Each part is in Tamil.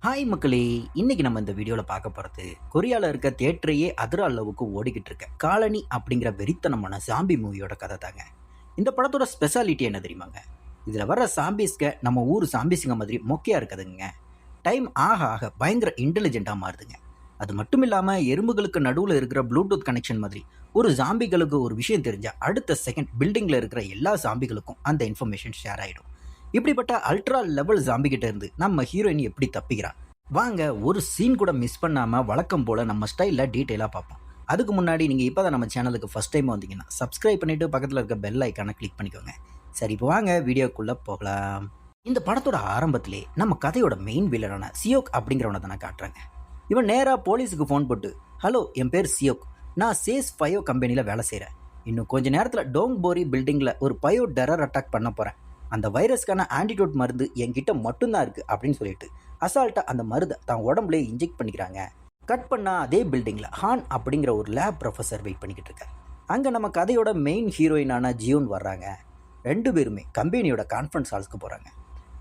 ஹாய் மக்களே, இன்னைக்கு நம்ம இந்த வீடியோவில் பார்க்க போகிறது கொரியாவில் இருக்க தியேட்டரையே அதிர அளவுக்கு ஓடிக்கிட்டு இருக்க காலனி அப்படிங்கிற வெறித்தனமான சாம்பி மூவியோட கதை தாங்க. இந்த படத்தோட ஸ்பெஷாலிட்டி என்ன தெரியுமாங்க? இதில் வர சாம்பிஸ்க நம்ம ஊர் சாம்பிஸுங்க மாதிரி மொக்கையாக இருக்குதுங்க. டைம் ஆக ஆக பயங்கர இன்டெலிஜென்ட்டாக மாறுதுங்க. அது மட்டும் இல்லாமல் எறும்புகளுக்கு நடுவில் இருக்கிற ப்ளூடூத் கனெக்ஷன் மாதிரி ஒரு சாம்பிகளுக்கு ஒரு விஷயம் தெரிஞ்சால் அடுத்த செகண்ட் பில்டிங்கில் இருக்கிற எல்லா சாம்பிகளுக்கும் அந்த இன்ஃபர்மேஷன் ஷேர் ஆகிடும். இப்படிப்பட்ட அல்ட்ரா லெவல் ஜாம்பிக்கிட்ட இருந்து நம்ம ஹீரோயின் எப்படி தப்பிக்கிறா, வாங்க ஒரு சீன் கூட மிஸ் பண்ணாமல் வழக்கம் போல் நம்ம ஸ்டைலில் டீட்டெயிலாக பார்ப்போம். அதுக்கு முன்னாடி நீங்கள் இப்போ தான் நம்ம சேனலுக்கு ஃபஸ்ட் டைம் வந்தீங்கன்னா சப்ஸ்கிரைப் பண்ணிவிட்டு பக்கத்தில் இருக்க பெல் ஐக்கானை கிளிக் பண்ணிக்கோங்க. சரி, இப்போ வாங்க வீடியோக்குள்ளே போகலாம். இந்த படத்தோட ஆரம்பத்திலே நம்ம கதையோட மெயின் வில்லனான சியோக் அப்படிங்கிறவனை தானே காட்டுறாங்க. இவன் நேராக போலீஸுக்கு ஃபோன் போட்டு, ஹலோ, என் பேர் சியோக், நான் சேஸ் பயோ கம்பெனியில் வேலை செய்கிறேன். இன்னும் கொஞ்சம் நேரத்தில் டோங் போரி பில்டிங்கில் ஒரு பயோ டெரர் அட்டாக் பண்ண போகிறேன். அந்த வைரஸ்க்கான ஆன்டிடோட் மருந்து என்கிட்ட மட்டும்தான் இருக்குது அப்படின்னு சொல்லிட்டு அசால்ட்டாக அந்த மருந்தை தான் உடம்புலேயே இன்ஜெக்ட் பண்ணிக்கிறாங்க. கட் பண்ணால் அதே பில்டிங்கில் ஹான் அப்படிங்கிற ஒரு லேப் ப்ரொஃபஸர் வெயிட் பண்ணிக்கிட்டு இருக்கார். அங்கே நம்ம கதையோட மெயின் ஹீரோயினான ஜியோன் வர்றாங்க. ரெண்டு பேருமே கம்பெனியோட கான்ஃபரன்ஸ் ஹால்ஸ்க்கு போகிறாங்க.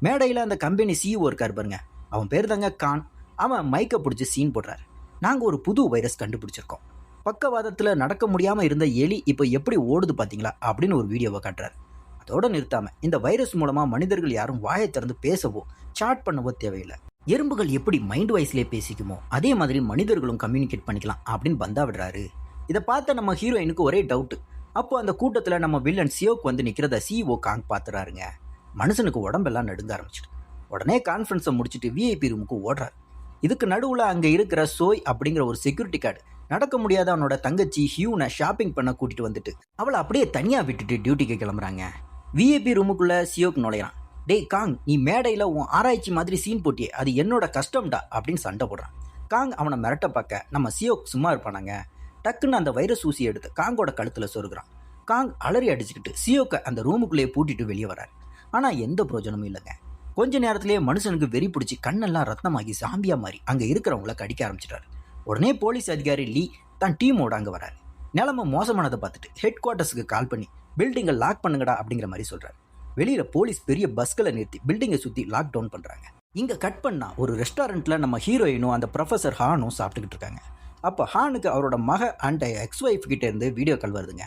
மேடையில் அந்த கம்பெனி சிஇஓ இருக்கார் பாருங்க, அவன் பேர் தாங்க கான். அவன் மைக்கை பிடிச்சி சீன் போடுறாரு. நாங்கள் ஒரு புது வைரஸ் கண்டுபிடிச்சிருக்கோம். பக்கவாதத்தில் நடக்க முடியாமல் இருந்த எலி இப்போ எப்படி ஓடுது பார்த்தீங்களா அப்படின்னு ஒரு வீடியோவை காட்டுறாரு. அதோடு நிறுத்தாமல் இந்த வைரஸ் மூலமாக மனிதர்கள் யாரும் வாயை திறந்து பேசவோ சாட் பண்ணவோ தேவையில்லை. எறும்புகள் எப்படி மைண்ட் வாய்ஸ்லேயே பேசிக்குமோ அதே மாதிரி மனிதர்களும் கம்யூனிகேட் பண்ணிக்கலாம் அப்படின்னு பந்தா விடுறாரு. இதை பார்த்த நம்ம ஹீரோயினுக்கு ஒரே டவுட்டு. அப்போ அந்த கூட்டத்தில் நம்ம வில்லன் சியோக் வந்து நிற்கிறத சிஇஓ காங் பார்த்துறாருங்க. மனுஷனுக்கு உடம்பெல்லாம் நடுங்க ஆரம்பிச்சிட்டு உடனே கான்ஃபரன்ஸை முடிச்சுட்டு விஐபி ரூமுக்கு ஓடுறாரு. இதுக்கு நடுவில் அங்கே இருக்கிற சோய் அப்படிங்கிற ஒரு செக்யூரிட்டி கார்டு நடக்க முடியாத அவனோட தங்கச்சி ஹியூனை ஷாப்பிங் பண்ண கூட்டிகிட்டு வந்துட்டு அவளை அப்படியே தனியாக விட்டுட்டு டியூட்டிக்கு கிளம்புறாங்க. விஐபி ரூமுக்குள்ளே சியோக் நுழையிறான். டேய் காங், நீ மேடையில் உன் ஆராய்ச்சி மாதிரி சீன் போட்டியே, அது என்னோட கஷ்டம்டா அப்படின்னு சண்டை போடுறான். காங் அவனை மிரட்ட பார்க்க நம்ம சியோக் சும்மா இருப்பானாங்க. டக்குன்னு அந்த வைரஸ் ஊசி எடுத்து காங்கோட கழுத்தில் சொருகிறான். காங் அலறி அடிச்சுக்கிட்டு சியோக்கை அந்த ரூமுக்குள்ளேயே பூட்டிட்டு வெளியே வரார். ஆனால் எந்த பிரயோஜனமும் இல்லைங்க. கொஞ்ச நேரத்திலேயே மனுஷனுக்கு வெறி பிடிச்சி கண்ணெல்லாம் ரத்னமாகி சாம்பியா மாதிரி அங்கே இருக்கிறவங்கள கடிக்க ஆரம்பிச்சிட்டாரு. உடனே போலீஸ் அதிகாரி லீ தான் டீமோட அங்கே வராரு. நிலைமை மோசமானதை பார்த்துட்டு ஹெட் குவார்ட்டர்ஸுக்கு கால் பண்ணி பில்டிங்கை லாக் பண்ணுங்கடா அப்படிங்கிற மாதிரி சொல்கிறார். வெளியில் போலீஸ் பெரிய பஸ்களை நிறுத்தி பில்டிங்கை சுற்றி லாக் டவுன் பண்ணுறாங்க. இங்கே கட் பண்ணால் ஒரு ரெஸ்டாரண்ட்டில் நம்ம ஹீரோயினும் அந்த ப்ரொஃபஸர் ஹானும் சாப்பிட்டுக்கிட்டு இருக்காங்க. அப்போ ஹானுக்கு அவரோட மக அண்ட் எக்ஸ் ஒய்ஃப் கிட்டே இருந்து வீடியோ கால் வருதுங்க.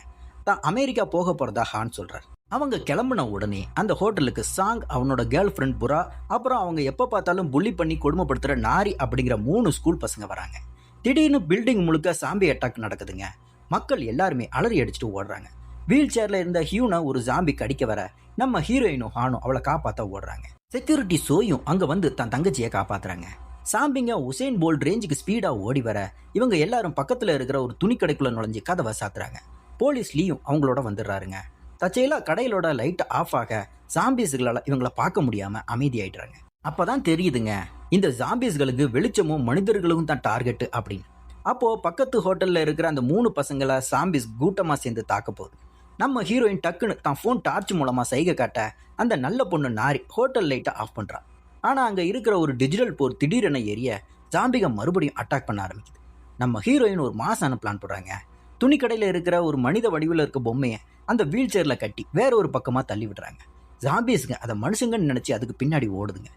தான் அமெரிக்கா போக போகிறதா ஹான் சொல்கிறார். அவங்க கிளம்புன உடனே அந்த ஹோட்டலுக்கு சாங், அவனோட கேர்ள் ஃப்ரெண்ட் புரா, அப்புறம் அவங்க எப்போ பார்த்தாலும் புள்ளி பண்ணி கொடுமைப்படுத்துகிற நாரி அப்படிங்கிற 3 ஸ்கூல் பசங்க வராங்க. திடீர்னு பில்டிங் முழுக்க சாம்பி அட்டாக் நடக்குதுங்க. மக்கள் எல்லாருமே அலறி அடிச்சுட்டு ஓடுறாங்க. வீல் சேரில் இருந்த ஹியூனை ஒரு ஜாம்பி கடிக்க வர நம்ம ஹீரோயினும் ஹானும் அவளை காப்பாற்ற ஓடுறாங்க. செக்யூரிட்டி சோயும் அங்கே வந்து தன் தங்கச்சியை காப்பாற்றுறாங்க. சாம்பிங்க உசேன் போல்ட் ரேஞ்சுக்கு ஸ்பீடாக ஓடி வர இவங்க எல்லாரும் பக்கத்தில் இருக்கிற ஒரு துணி கடைக்குள்ளே நுழைஞ்சு கதவை சாத்துறாங்க. போலீஸ் லீயும் அவங்களோட வந்துடுறாருங்க. தச்சையில் கடையிலோட லைட் ஆஃப் ஆக ஜாம்பிஸ்களால் இவங்கள பார்க்க முடியாமல் அமைதியாயிடுறாங்க. அப்போ தான் தெரியுதுங்க, இந்த ஜாம்பிஸ்களுக்கு வெளிச்சமும் மனிதர்களும் தான் டார்கெட்டு அப்படின்னு. அப்போது பக்கத்து ஹோட்டலில் இருக்கிற அந்த 3 பசங்களை சாம்பிஸ் கூட்டமாக சேர்ந்து தாக்க போகுது. நம்ம ஹீரோயின் டக்குன்னு தான் ஃபோன் டார்ச் மூலமாக சைகை காட்ட அந்த நல்ல பொண்ணு நாரி ஹோட்டல் லைட்டை ஆஃப் பண்ணுறான். ஆனால் அங்கே இருக்கிற ஒரு டிஜிட்டல் போர் திடீரென ஏறிய ஜாம்பிக மறுபடியும் அட்டாக் பண்ண ஆரம்பிக்குது. நம்ம ஹீரோயின் ஒரு மாசான பிளான் போடுறாங்க. துணிக்கடையில் இருக்கிற ஒரு மனித வடிவில் இருக்க பொம்மையை அந்த வீல் சேரில் கட்டி வேற ஒரு பக்கமாக தள்ளி விடுறாங்க. ஜாம்பிஸ்ங்க அதை மனுஷங்கன்னு நினச்சி அதுக்கு பின்னாடி ஓடுதுங்க.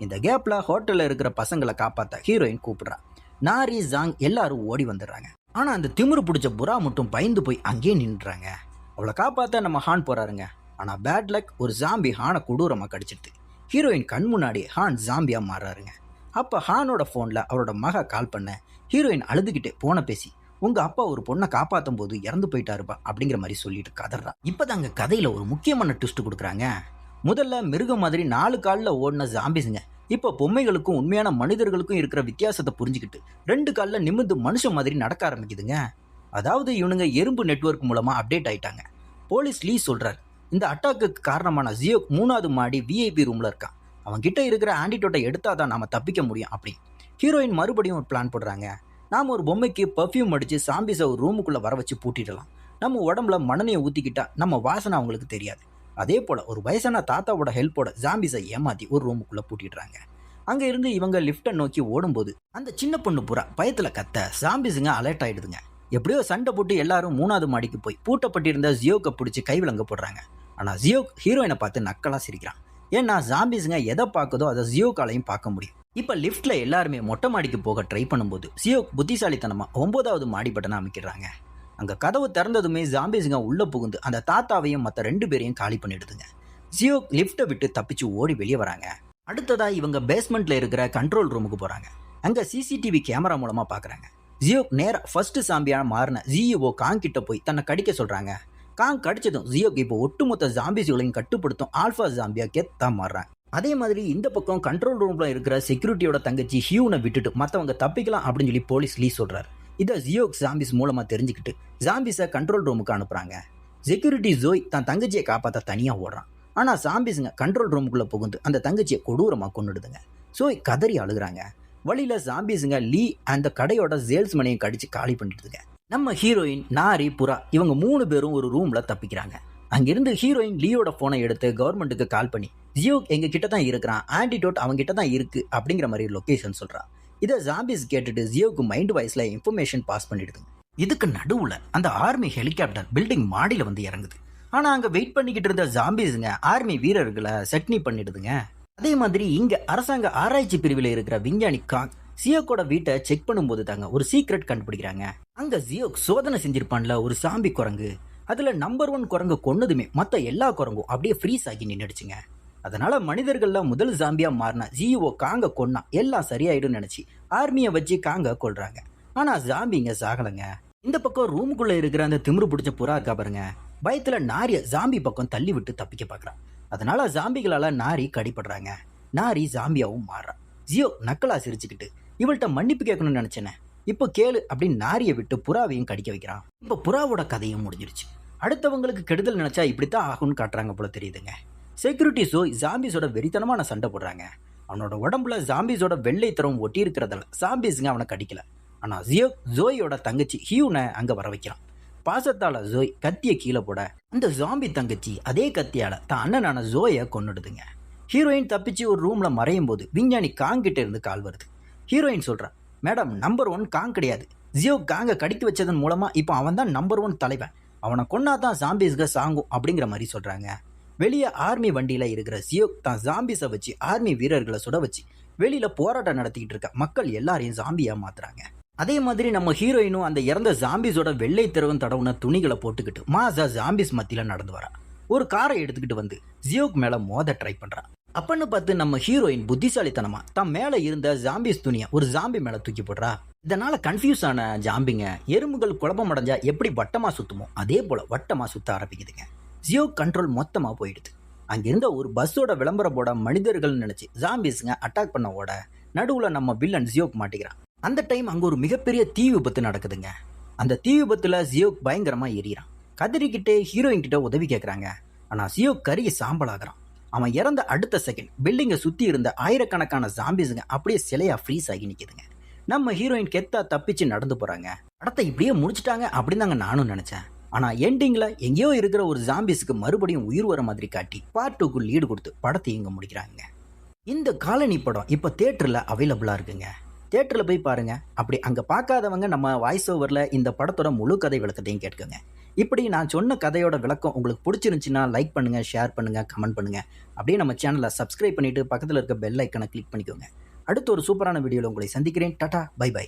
இந்த கேப்பில் ஹோட்டலில் இருக்கிற பசங்களை காப்பாற்ற ஹீரோயின் கூப்பிடுறான். நாரி, ஜாங் எல்லாரும் ஓடி வந்துடுறாங்க. ஆனால் அந்த திமிரு பிடிச்ச புறா மட்டும் பயந்து போய் அங்கேயே நின்றுறாங்க. அவளை காப்பாற்ற நம்ம ஹான் போகிறாருங்க. ஆனால் பேட் லக், ஒரு ஜாம்பி ஹானை கொடூரமாக கடிச்சிடுது. ஹீரோயின் கண் முன்னாடி ஹான் ஜாம்பியாக மாறுறாருங்க. அப்போ ஹானோட ஃபோனில் அவரோட மக கால் பண்ண ஹீரோயின் அழுதுகிட்டே போன பேசி, உங்கள் அப்பா ஒரு பொண்ணை காப்பாற்றும் போது இறந்து போயிட்டாருப்பா அப்படிங்கிற மாதிரி சொல்லிட்டு கதறா. இப்போ தாங்க கதையில் ஒரு முக்கியமான ட்விஸ்ட் கொடுக்குறாங்க. முதல்ல மிருகம் மாதிரி 4 காலில் ஓடின ஜாம்பிஸுங்க இப்போ பொம்மைகளுக்கும் உண்மையான மனிதர்களுக்கும் இருக்கிற வித்தியாசத்தை புரிஞ்சுக்கிட்டு 2 காலில் நிமிர்ந்து மனுஷன் மாதிரி நடக்க ஆரம்பிக்குதுங்க. அதாவது இவனுங்க எறும்பு நெட்வொர்க் மூலமாக அப்டேட் ஆயிட்டாங்க. போலீஸ் லீ சொல்கிறார், இந்த அட்டாக்குக்கு காரணமான ஜியோக் 3வது மாடி விஐபி ரூமில் இருக்கான். அவன்கிட்ட இருக்கிற ஆன்டிடோட்டை எடுத்தால் தான் நாம் தப்பிக்க முடியும் அப்படி. ஹீரோயின் மறுபடியும் ஒரு பிளான் போடுறாங்க. நாம் ஒரு பொம்மைக்கு பர்ஃப்யூம் அடித்து சாம்பிஸை ஒரு ரூமுக்குள்ளே வர வச்சு பூட்டிடலாம். நம்ம உடம்புல மண்ணெண்ணையை ஊற்றிக்கிட்டா நம்ம வாசனை அவங்களுக்கு தெரியாது. அதே போல் ஒரு வயசான தாத்தாவோட ஹெல்ப்போட ஜாம்பிஸை ஏமாற்றி ஒரு ரூமுக்குள்ளே பூட்டிடுறாங்க. அங்கே இருந்து இவங்க லிஃப்ட்டை நோக்கி ஓடும்போது அந்த சின்ன பொண்ணு புறா பயத்தில் கத்த ஜாம்பிஸுங்க அலர்ட் ஆகிடுதுங்க. எப்படியோ சண்டை போட்டு எல்லாரும் 3வது மாடிக்கு போய் பூட்டப்பட்டிருந்த ஜியோக்கை பிடிச்சி கைவிலங்க போடுறாங்க. ஆனால் ஜியோக் ஹீரோயினை பார்த்து நக்கலாக சிரிக்கிறான். ஏன்னா ஜாம்பிஸுங்க எதை பார்க்குதோ அதை ஜியோக்காலையும் பார்க்க முடியும். இப்போ லிஃப்ட்ல எல்லாருமே மொட்டை மாடிக்கு போக ட்ரை பண்ணும்போது சியோக் புத்திசாலித்தனமா 9வது மாடி பட்டனை அமைக்கிறாங்க. அங்க கதவு திறந்ததுமே ஜாம்பிஸுங்க உள்ள புகுந்து அந்த தாத்தாவையும் மற்ற 2 பேரையும் காலி பண்ணிடுதுங்க. சியோக் லிஃப்ட்டை விட்டு தப்பிச்சு ஓடி வெளியே வராங்க. அடுத்ததா இவங்க பேஸ்மெண்ட்ல இருக்கிற கண்ட்ரோல் ரூமுக்கு போறாங்க. அங்க சிசிடிவி கேமரா மூலமா பாக்குறாங்க. ஜியோக் நேரா ஃபர்ஸ்ட் சாம்பியா மாறின ஜிஇஓ காங் கிட்ட போய் தன்னை கடிக்க சொல்றாங்க. காங் கடிச்சதும் ஜியோக் இப்போ ஒட்டுமொத்த ஜாம்பிஸ்களையும் கட்டுப்படுத்தும் ஆல்பா ஜாம்பியா கெத்தா மாறுறாங்க. அதே மாதிரி இந்த பக்கம் கண்ட்ரோல் ரூம்ல இருக்கிற செக்யூரிட்டியோட தங்கச்சி ஹியூனை விட்டுட்டு மற்றவங்க தப்பிக்கலாம் அப்படின்னு சொல்லி போலீஸ் லீ சொல்றாரு. இதை ஜியோக் ஜாம்பிஸ் மூலமா தெரிஞ்சுக்கிட்டு ஜாம்பிஸை கண்ட்ரோல் ரூமுக்கு அனுப்புறாங்க. செக்யூரிட்டி ஜோய் தன் தங்கச்சியை காப்பாற்ற தனியா ஓடுறான். ஆனா ஜாம்பிஸுங்க கண்ட்ரோல் ரூமுக்குள்ள புகுந்து அந்த தங்கச்சியை கொடூரமா கொன்னுடுதுங்க. ஜோய் கதறி அழுகுறாங்க. வழியில ஜாம்பிஸுங்க லீ அந்த கடையோட சேல்ஸ்மேனையும் கடிச்சு காலி பண்ணிடுதுங்க. நம்ம ஹீரோயின், நாரி, புறா இவங்க 3 பேரும் ஒரு ரூம்ல தப்பிக்கிறாங்க. அங்கிருந்து ஹீரோயின் லீயோட போனை எடுத்து கவர்மெண்ட்டுக்கு கால் பண்ணி ஜியோக் எங்க கிட்ட தான் இருக்கிறான், ஆன்டிடோட் அவங்க கிட்ட தான் இருக்கு அப்படிங்கிற மாதிரி லொகேஷன் சொல்றான். இதை ஜாம்பிஸ் கேட்டுட்டு ஜியோக்கு மைண்ட் வாய்ஸ்ல இன்ஃபர்மேஷன் பாஸ் பண்ணிடுதுங்க. இதுக்கு நடுவுல அந்த ஆர்மி ஹெலிகாப்டர் பில்டிங் மாடியில வந்து இறங்குது. ஆனா அங்க வெயிட் பண்ணிக்கிட்டு இருந்த ஜாம்பிஸுங்க ஆர்மி வீரர்களை சட்னி பண்ணிடுதுங்க. அதே மாதிரி இங்க அரசாங்க ஆராய்ச்சி பிரிவில் இருக்கிற விஞ்ஞானி காங் ஜியோக்கோட வீட்டை செக் பண்ணும்போது தாங்க ஒரு சீக்ரெட் கண்டுபிடிக்கிறாங்க. அங்க ஜியோக் சோதனை செஞ்சிருப்பான்ல ஒரு சாம்பி குரங்கு, அதுல நம்பர் 1 குரங்கு கொன்னதுமே மத்த எல்லா குரங்கும் அப்படியே ஃப்ரீஸ் ஆகி நின்னுடுச்சுங்க. அதனால மனிதர்கள்ல முதல் ஜாம்பியா மாறின ஜிஓ காங்க கொன்னா எல்லாம் சரியாயிடும் நினைச்சு ஆர்மியை வச்சு காங்க கொள்றாங்க. ஆனா ஜாம்பிங்க சாகலங்க. இந்த பக்கம் ரூமுக்குள்ள இருக்கிற அந்த திமிரு பிடிச்ச புறா இருக்கா பாருங்க, பயத்துல நாரிய ஜாம்பி பக்கம் தள்ளி விட்டு தப்பிக்க பாக்குறான். அதனால ஜாம்பிகளால நாரி கடிப்படுறாங்க. நாரி ஜாம்பியாவும் மாறுறான். ஜியோ நக்கலா சிரிச்சுக்கிட்டு இவள்கிட்ட மன்னிப்பு கேட்கணும்னு நினைச்சேனே, இப்போ கேளு அப்படின்னு நாரியை விட்டு புறாவையும் கடிக்க வைக்கிறான். இப்போ புறாவோட கதையும் முடிஞ்சிருச்சு. அடுத்தவங்களுக்கு கெடுதல் நினைச்சா இப்படித்தான் ஆகும்னு காட்டுறாங்க போல தெரியுதுங்க. செக்யூரிட்டி ஜோய் ஜாம்பிஸோட வெறித்தனமான சண்டை போடுறாங்க. அவனோட உடம்புல ஜாம்பிஸோட வெள்ளை தரம் ஒட்டி இருக்கிறதால ஜாம்பிஸுங்க அவனை கடிக்கல. ஆனா ஜோயோட தங்கச்சி ஹியூனை அங்க வர வைக்கிறான். பாசத்தால ஜோய் கத்தியை கீழே போட அந்த ஜாம்பி தங்கச்சி அதே கத்தியால தான் அண்ணனான ஜோயை கொன்னுடுதுங்க. ஹீரோயின் தப்பிச்சு ஒரு ரூம்ல மறையும் போது விஞ்ஞானி காங் கிட்ட இருந்து கால் வருது. ஹீரோயின் சொல்றான், மேடம் நம்பர் 1 காங் கிடையாது, ஜியோ காங்க கடித்து வச்சதன் மூலமா இப்போ அவன் தான் நம்பர் 1 தலைவன், அவனை கொன்னாதான் ஜாம்பிஸ்க சாங்கும் அப்படிங்கிற மாதிரி சொல்றாங்க. வெளியே ஆர்மி வண்டியில இருக்கிற ஜியோ தான் ஜாம்பிஸை வச்சு ஆர்மி வீரர்களை சுட வச்சு வெளியில போராட்டம் நடத்திக்கிட்டு இருக்க மக்கள் எல்லாரையும் ஜாம்பியா மாத்துறாங்க. அதே மாதிரி நம்ம ஹீரோயினும் அந்த இறந்த ஜாம்பிஸோட வெள்ளை திரவம் தடவுன துணிகளை போட்டுக்கிட்டு மாசா ஜாம்பிஸ் மத்தியில நடந்து வரா. ஒரு காரை எடுத்துக்கிட்டு வந்து ஜியோக் மேல மோத ட்ரை பண்றான். அப்பன்னு பார்த்து நம்ம ஹீரோயின் புத்திசாலித்தனமா தான் மேல இருந்த ஜாம்பிஸ் துணியை ஒரு ஜாம்பி மேல தூக்கி போடுறா. இதனால கன்ஃபியூஸ் ஆன ஜாம்பிங்க எறும்புகள் குழப்பம் அடைஞ்சா எப்படி வட்டமா சுத்துமோ அதே போல வட்டமா சுத்த ஆரம்பிக்குதுங்க. ஜியோக் கண்ட்ரோல் மொத்தமா போயிடுது. அங்கிருந்த ஒரு பஸ்ஸோட விளம்பர போட மனிதர்கள் நினைச்சு ஜாம்பிஸ்ங்க அட்டாக் பண்ண ஓட நடுவுல நம்ம வில்லன் ஜியோக் மாட்டிக்கிறான். அந்த டைம் அங்க ஒரு மிகப்பெரிய தீ விபத்து நடக்குதுங்க. அந்த தீ விபத்துல ஜியோக் பயங்கரமா எரியறான். கதறிக்கிட்டே ஹீரோயின் கிட்ட உதவி கேட்கறாங்க. ஆனா ஜியோக் கருகி சாம்பலாகிறான். அவன் இறந்த அடுத்த செகண்ட் பில்டிங்கை சுத்தி இருந்த ஆயிரக்கணக்கான ஜாம்பிஸுங்க அப்படியே சிலையா ஃப்ரீஸ் ஆகி நிக்குதுங்க. நம்ம ஹீரோயின் கெத்தா தப்பிச்சு நடந்து போறாங்க. படத்தை இப்படியே முடிச்சுட்டாங்க அப்படின்னு தாங்க நானும் நினைச்சேன். ஆனா எண்டிங்ல எங்கேயோ இருக்கிற ஒரு ஜாம்பிஸுக்கு மறுபடியும் உயிர் வர மாதிரி காட்டி பார்ட் 2க்கு லீடு கொடுத்து படத்தை இங்க முடிக்கிறாங்க. இந்த காலனி படம் இப்ப தியேட்டர்ல அவைலபிளா இருக்குங்க. தியேட்டரில் போய் பாருங்க. அப்படி அங்கே பார்க்காதவங்க நம்ம வாய்ஸ் ஓவரில் இந்த படத்தோட முழு கதை விளக்கத்தையும் கேட்குங்க. இப்படி நான் சொன்ன கதையோட விளக்கம் உங்களுக்கு பிடிச்சிருந்துச்சுன்னா லைக் பண்ணுங்கள், ஷேர் பண்ணுங்கள், கமெண்ட் பண்ணுங்கள். அப்படியே நம்ம சேனலை சப்ஸ்கிரைப் பண்ணிவிட்டு பக்கத்தில் இருக்க பெல் ஐக்கனை கிளிக் பண்ணிக்கோங்க. அடுத்த ஒரு சூப்பரான வீடியோவில் உங்களை சந்திக்கிறேன். டாடா, பை பை.